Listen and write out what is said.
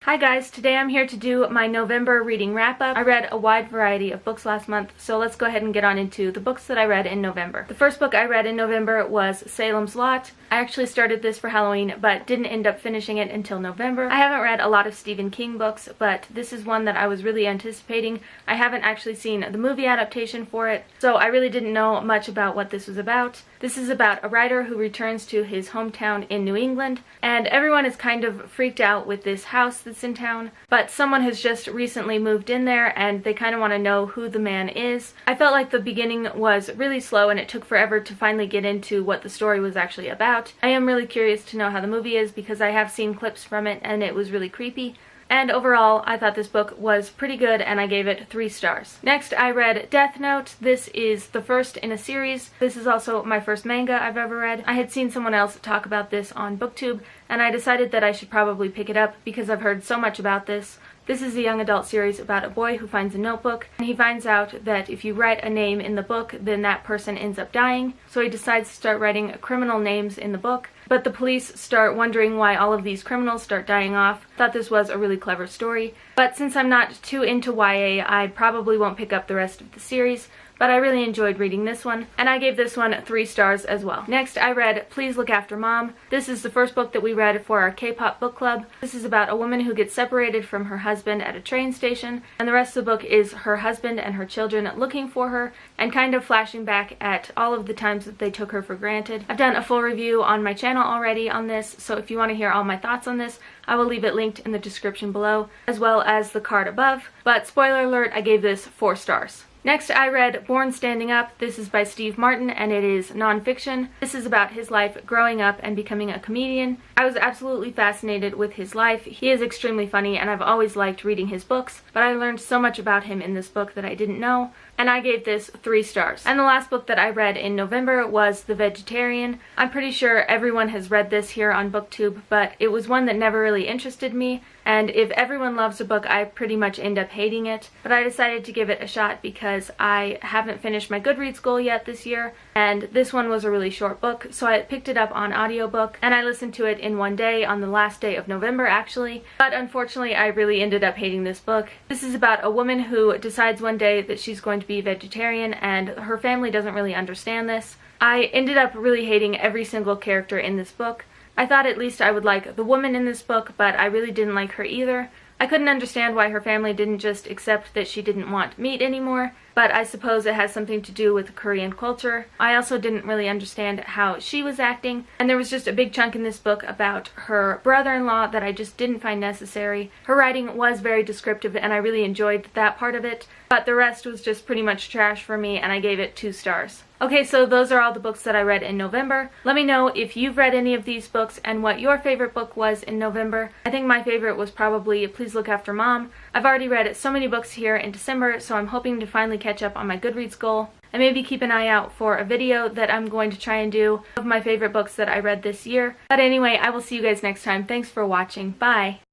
Hi guys, today I'm here to do my November reading wrap-up. I read a wide variety of books last month, so let's go ahead and get on into the books that I read in November. The first book I read in November was Salem's Lot. I actually started this for Halloween, but didn't end up finishing it until November. I haven't read a lot of Stephen King books, but this is one that I was really anticipating. I haven't actually seen the movie adaptation for it, so I really didn't know much about what this was about. This is about a writer who returns to his hometown in New England, and everyone is kind of freaked out with this house that's in town, but someone has just recently moved in there and they kind of want to know who the man is. I felt like the beginning was really slow and it took forever to finally get into what the story was actually about. I am really curious to know how the movie is because I have seen clips from it and it was really creepy. And overall, I thought this book was pretty good and I gave it 3 stars. Next, I read Death Note. This is the first in a series. This is also my first manga I've ever read. I had seen someone else talk about this on BookTube and I decided that I should probably pick it up because I've heard so much about this. This is a young adult series about a boy who finds a notebook, and he finds out that if you write a name in the book, then that person ends up dying. So he decides to start writing criminal names in the book, but the police start wondering why all of these criminals start dying off. I thought this was a really clever story, but since I'm not too into YA, I probably won't pick up the rest of the series. But I really enjoyed reading this one, and I gave this one 3 stars as well. Next, I read Please Look After Mom. This is the first book that we read for our K-pop book club. This is about a woman who gets separated from her husband at a train station, and the rest of the book is her husband and her children looking for her, and kind of flashing back at all of the times that they took her for granted. I've done a full review on my channel already on this, so if you want to hear all my thoughts on this, I will leave it linked in the description below, as well as the card above. But spoiler alert, I gave this 4 stars. Next, I read Born Standing Up. This is by Steve Martin, and it is nonfiction. This is about his life growing up and becoming a comedian. I was absolutely fascinated with his life. He is extremely funny, and I've always liked reading his books, but I learned so much about him in this book that I didn't know, and I gave this 3 stars. And the last book that I read in November was The Vegetarian. I'm pretty sure everyone has read this here on BookTube, but it was one that never really interested me, and if everyone loves a book, I pretty much end up hating it. But I decided to give it a shot because I haven't finished my Goodreads goal yet this year, and this one was a really short book, so I picked it up on audiobook, and I listened to it in one day, on the last day of November actually. But unfortunately, I really ended up hating this book. This is about a woman who decides one day that she's going to be vegetarian, and her family doesn't really understand this. I ended up really hating every single character in this book. I thought at least I would like the woman in this book, but I really didn't like her either. I couldn't understand why her family didn't just accept that she didn't want meat anymore, but I suppose it has something to do with Korean culture. I also didn't really understand how she was acting, and there was just a big chunk in this book about her brother-in-law that I just didn't find necessary. Her writing was very descriptive, and I really enjoyed that part of it, but the rest was just pretty much trash for me, and I gave it 2 stars. Okay, so those are all the books that I read in November. Let me know if you've read any of these books and what your favorite book was in November. I think my favorite was probably Please Look After Mom. I've already read so many books here in December, so I'm hoping to finally catch up on my Goodreads goal. And maybe keep an eye out for a video that I'm going to try and do of my favorite books that I read this year. But anyway, I will see you guys next time. Thanks for watching. Bye!